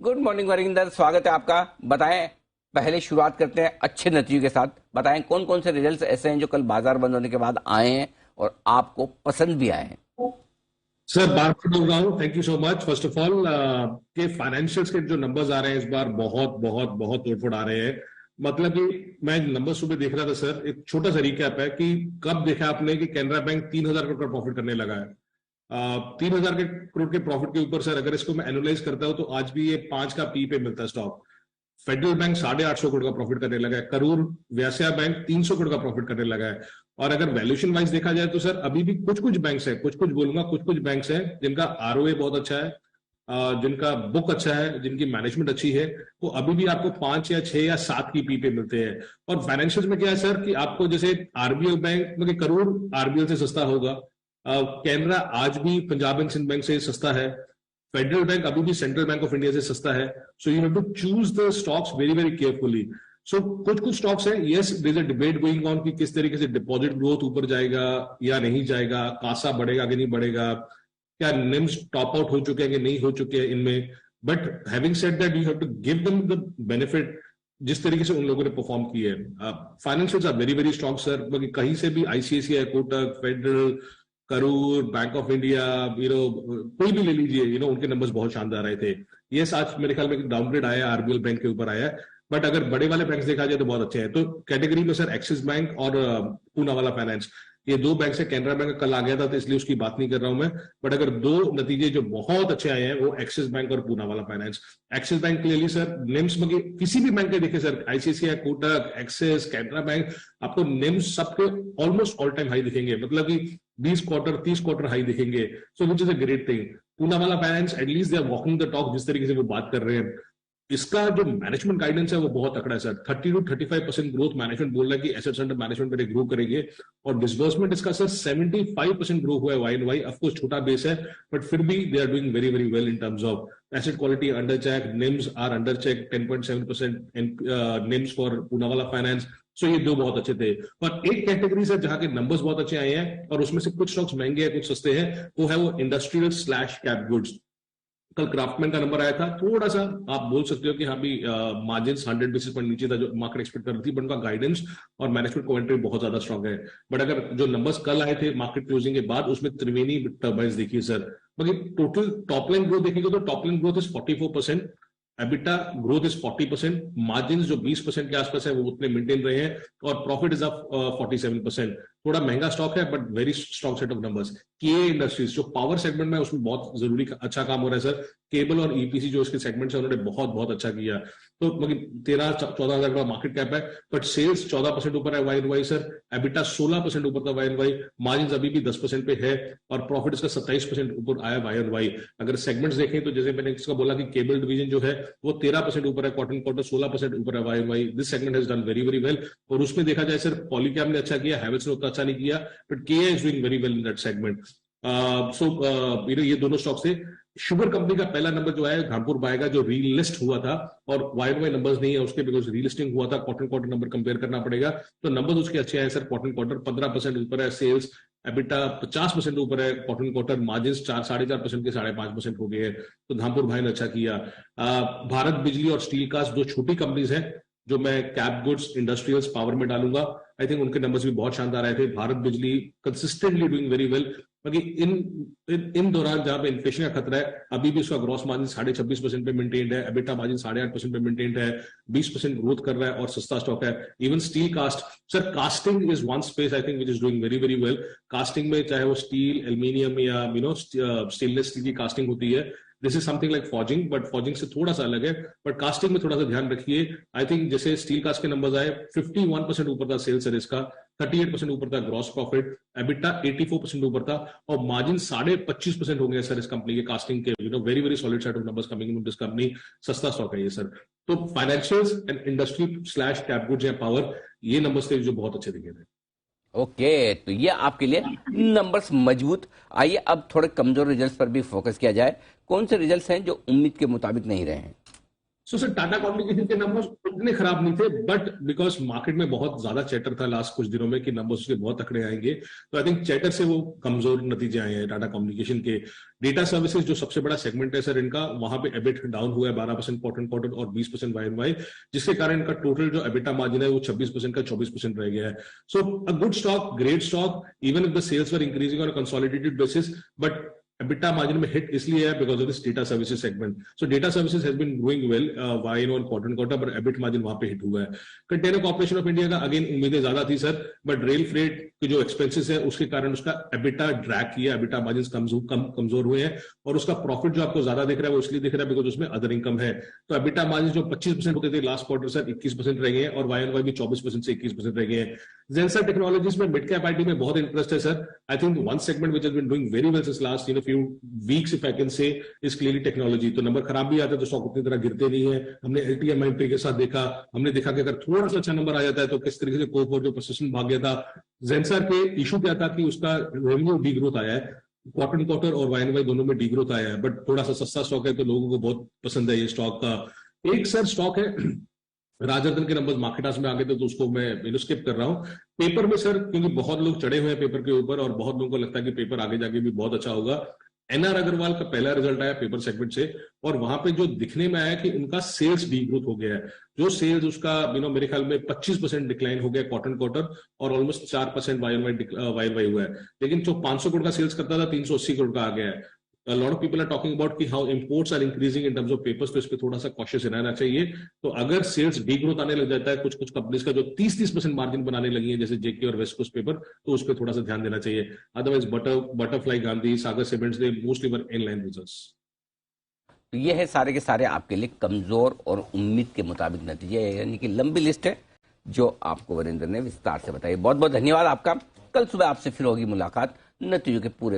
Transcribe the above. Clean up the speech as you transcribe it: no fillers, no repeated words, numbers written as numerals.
Good morning Varinder, स्वागत है आपका। बताएं, पहले शुरुआत करते हैं अच्छे नतीजों के साथ। बताएं कौन कौन से रिजल्ट्स ऐसे हैं जो कल बाजार बंद होने के बाद आए हैं और आपको पसंद भी आए हैं। सर बार बार बोल रहा हूँ, thank you so much. First of all के फाइनेंशियल्स के जो नंबर्स आ रहे हैं इस बार बहुत बहुत बहुत तोड़फोड़ आ रहे हैं। मतलब कि मैं नंबर सुबह देख रहा था सर, एक छोटा सा रिकैप है कि कब देखा आपने कि कैनरा बैंक 3,000 करोड़ का प्रॉफिट करने लगा है। 3,000 के करोड़ के प्रॉफिट के ऊपर सर अगर इसको मैं एनालाइज करता हूं तो आज भी ये 5 का पी पे मिलता है स्टॉक। फेडरल बैंक 850 करोड़ का प्रॉफिट करने लगा है। करूर वैश्य बैंक 300 करोड़ का प्रॉफिट करने लगा है। और अगर वैल्यूएशन वाइज देखा जाए तो सर अभी भी कुछ कुछ बैंक्स हैं, कुछ कुछ बोलूंगा, कुछ कुछ बैंक्स हैं जिनका आरओए बहुत अच्छा है, जिनका बुक अच्छा है, जिनकी मैनेजमेंट अच्छी है, वो अभी भी आपको 5 या 6 या 7 की पी पे मिलते हैं। और फाइनेंशियल में क्या है सर कि आपको जैसे आरबीएल बैंक मतलब करूर आरबीएल से सस्ता होगा, कैनरा आज भी पंजाब एंड सिंध बैंक से सस्ता है, फेडरल बैंक अभी भी सेंट्रल बैंक ऑफ इंडिया से सस्ता है। So you have to choose the stocks very very carefully. So कुछ कुछ स्टॉक्स है, yes there is a debate going on कि किस तरीके से डिपॉजिट ग्रोथ ऊपर जाएगा या नहीं जाएगा, कासा बढ़ेगा कि नहीं बढ़ेगा, क्या निम्स टॉप आउट हो चुके हैं कि नहीं हो चुके हैं इनमें। But having said that you have to give them the benefit जिस तरीके से उन लोगों ने परफॉर्म किए हैं। Financials are very very strong sir, कहीं से भी ICICI, Kotak, Federal, Karur, bank of India, कोई भी ले लीजिए, उनके नंबर्स बहुत शानदार आए थे। ये आज मेरे ख्याल में डाउनग्रेड आया है, आरबीएल बैंक के ऊपर आया है। बट अगर बड़े वाले बैंक्स देखा जाए तो बहुत अच्छे हैं। तो कैटेगरी में सर एक्सिस बैंक और पूना वाला फाइनेंस, ये दो बैंक से कैनरा बैंक कल आ गया था तो इसलिए उसकी बात नहीं कर रहा हूं मैं। बट अगर दो नतीजे जो बहुत अच्छे आए हैं वो एक्सिस बैंक और पूना वाला finance. Axis bank clearly sir NIMS में किसी भी बैंक के देखे sir, ICICI, Kotak, axis, Canara bank, आपको निम्स सबके ऑलमोस्ट ऑल टाइम हाई दिखेंगे, मतलब कि 20 क्वार्टर 30 क्वार्टर हाई दिखेंगे। So which is a great thing. Poona वाला finance at least they are walking the talk, जिस तरीके से वो बात कर रहे हैं। इसका जो मैनेजमेंट गाइडेंस है वो बहुत तकड़ा है सर। 30 to 35% ग्रोथ मैनेजमेंट बोल रहा है कि एसेट्स अंडर मैनेजमेंट मेरे ग्रो करेंगे। और डिसबर्समेंट इसका सर 75% ग्रो हुआ है वाई एंड वाई। ऑफकोर्स छोटा बेस है बट फिर भी they are doing very very well in terms of asset quality under check, NIMs are under check 10.7% NIMs for Poona वाला फाइनेंस। सो ये दो बहुत अच्छे थे। और एक कैटेगरी सर जहां के नंबर्स बहुत अच्छे आए हैं और उसमें से कुछ स्टॉक्स महंगे हैं कुछ सस्ते हैं, वो है वो इंडस्ट्रियल स्लैश कैप गुड्स। कल क्राफ्टमैन का नंबर आया था, थोड़ा सा आप बोल सकते हो कि हाँ भी मार्जिन 100 बेसिस पॉइंट नीचे था जो मार्केट एक्सपेक्ट कर रही थी, बट उनका गाइडेंस और मैनेजमेंट कमेंट्री बहुत ज्यादा स्ट्रांग है। बट अगर जो नंबर्स कल आए थे मार्केट क्लोजिंग के बाद उसमें त्रिवेणी टर्बाइंस देखिए सर, मतलब टोटल टॉप लाइन ग्रोथ देखिएगा तो top line growth is 44%, EBITDA growth is 40%, margin जो 20% के आसपास है वो उतने मेंटेन रहे हैं, और प्रॉफिट इज अप 47%। थोड़ा महंगा स्टॉक है but very strong set of numbers. के इंडस्ट्रीज जो पावर सेगमेंट में उसमें बहुत जरूरी अच्छा काम हो रहा है सर। केबल और ईपीसी जो इसके सेगमेंट है उन्होंने बहुत बहुत अच्छा किया। तो मतलब 13-14 हजार का मार्केट कैप है बट सेल्स 14% ऊपर है Y and Y sir. EBITDA 16% ऊपर था वाई एंड वाई, मार्जिन अभी भी 10% पे है, और प्रॉफिट इसका 27% ऊपर आया वाई एंड वाई। अगर सेगमेंट्स देखें तो जैसे मैंने इसका बोला कि केबल डिवीजन जो है वो 13% ऊपर है क्वार्टर क्वार्टर, 16% ऊपर है Y and Y. This segment has done very very well. और उसमें देखा जाए सर पॉलीकैब ने अच्छा किया, हैवेल्स ने उतना अच्छा नहीं किया, बट के is doing very well in that segment. ये दोनों स्टॉक्स थे। शुगर कंपनी का पहला नंबर जो है घाटपुर बाय का जो रीलिस्ट हुआ था, और वाई वाई नंबर्स नहीं है उसके बिकॉज रीलिस्टिंग हुआ था, क्वार्टर क्वार्टर नंबर कंपेयर करना पड़ेगा। तो नंबर्स उसके अच्छे आए सर। क्वार्टर क्वार्टर 15% ऊपर है सेल्स, एबिटा 50% ऊपर है क्वार्टर क्वार्टर, मार्जिन 4.5% के 5.5% हो गए हैं। तो धामपुर भाई ने अच्छा किया। भारत बिजली और स्टील कास्ट दो छोटी कंपनीज हैं जो मैं कैप गुड्स इंडस्ट्रियल्स पावर में डालूंगा। आई थिंक उनके नंबर्स भी बहुत शानदार आए थे। भारत बिजली कंसिस्टेंटली डूइंग वेरी वेल, बाकी इन दौरान जहां पे इन्फ्लेशन का खतरा है अभी भी उसका ग्रॉस मार्जिन 26.5% पे मेंटेन्ड है, एबिटा मार्जिन 8.5% पे मेंटेन्ड है, 20% ग्रोथ कर रहा है और सस्ता स्टॉक है। Even steel cast sir, casting is one space I think which is doing very very well. Casting में चाहे वो स्टील, एल्यूमिनियम या स्टेनलेस स्टील की कास्टिंग होती है, this is something like forging, but forging से थोड़ा सा अलग है। बट कास्टिंग में थोड़ा सा ध्यान रखिए। आई थिंक जैसे स्टील कास्ट के नंबर्स आए 51% ऊपर था सेल्स सर इसका, 38% ऊपर था ग्रॉस प्रॉफिट, एबिटा 84% ऊपर था, और मार्जिन 25.5% हो गया सर इस कंपनी के कास्टिंग के। Very very solid set of numbers coming in this company. सस्ता स्टॉक है ये सर। तो financials and industry slash cap goods या पावर, ये नंबर्स थे जो बहुत अच्छे दिखे थे। ओके, तो ये आपके लिए नंबर्स मजबूत। आइए अब थोड़े कमजोर रिजल्ट्स पर भी फोकस किया जाए। कौन से रिजल्ट्स हैं जो उम्मीद के मुताबिक नहीं रहे हैं। सो सर टाटा कम्युनिकेशन के नंबर्स उतने खराब नहीं थे, बट बिकॉज मार्केट में बहुत ज्यादा चैटर था लास्ट कुछ दिनों में कि नंबर्स उसके बहुत तकड़े आएंगे, तो आई थिंक चैटर से वो कमजोर नतीजे आए हैं टाटा कम्युनिकेशन के। डेटा सर्विसेज जो सबसे बड़ा सेगमेंट है सर इनका, वहां पे एबिट डाउन हुआ है 12% क्वार्टर क्वार्टर और 20% वाई, जिसके कारण इनका टोटल जो एबिटा मार्जिन है वो 26% का 24% रह गया है। So a good stock, great stock, even if the sales were increasing on a consolidated basis, but EBITDA margin में हिट इसलिए है because of this data services segment. So data services has been growing well Y on quarter, पर EBIT margin वहां पे हिट हुआ है। Container corporation of India का अगेन उम्मीदें ज्यादा थी सर, बट रेल फ्रेट के जो एक्सपेंसेस है उसके कारण उसका एबिटा ड्रैग किया, एबिटा मार्जिन कमजोर हुए हैं, और उसका प्रॉफिट जो आपको ज्यादा दिख रहा है वो इसलिए दिख रहा है बिकॉज उसमें अदर इनकम है। तो एबिटा मार्जिन जो 25% होते थे लास्ट क्वार्टर सर 21% रह गए हैं, और वाई भी 24% से 21% रह गए हैं। जेंसर टेक्नोलॉजीज में मिड कैप आईटी में बहुत इंटरेस्ट है sir. I think one segment which has been doing very well since last few weeks if I can say is clearly technology. तो नंबर खराब भी आते हैं तो स्टॉक उतनी तरह गिरते नहीं है। हमने एलटीएम एंट्री के साथ देखा, हमने देखा कि अगर थोड़ा सा अच्छा नंबर आ जाता है तो किस तरीके से कोर जो पोजीशन भाग गया था। जेंसर के इशू क्या था कि उसका रेवेन्यू डी ग्रोथ आया है, क्वार्टर और वाई दोनों में डी ग्रोथ आया है, बट थोड़ा सा सस्ता स्टॉक है तो लोगों को बहुत पसंद है ये स्टॉक का। एक सर स्टॉक है राजरत्न के नंबर्स मार्केट हाउस में आ गए थे तो उसको मैं स्किप कर रहा हूं। पेपर में सर क्योंकि बहुत लोग चढ़े हुए हैं पेपर के ऊपर और बहुत लोगों को लगता है कि पेपर आगे जाके भी बहुत अच्छा होगा। एनआर अग्रवाल का पहला रिजल्ट आया पेपर सेगमेंट से, और वहां पे जो दिखने में आया कि उनका सेल्स डी ग्रोथ हो गया है। जो सेल्स उसका मेरे ख्याल में 25% डिक्लाइन हो गया क्वार्टर और ऑलमोस्ट 4% वाई हुआ है। लेकिन जो 500 करोड़ का सेल्स करता था 380 करोड़ का आ गया है। A lot of people are talking about कि how imports are increasing in terms of papers, तो इस पे थोड़ा सा कॉशियस रहना चाहिए। तो अगर सेल्स डी ग्रोथ आने लग जाता है कुछ कुछ कंपनीज का जो 30% मार्जिन बनाने लगी है जैसे जेके और वेस्ट कोस्ट पेपर, तो उस पर थोड़ा सा ध्यान देना चाहिए। Otherwise butterfly Gandhi, Sagar cements they mostly were in line results. तो ये है सारे के सारे आपके लिए कमजोर और उम्मीद के मुताबिक नतीजे, यानी कि लंबी लिस्ट है जो आपको वरिंदर ने विस्तार से बताई। बहुत बहुत धन्यवाद आपका। कल सुबह आपसे फिर होगी मुलाकात नतीजों के पूरे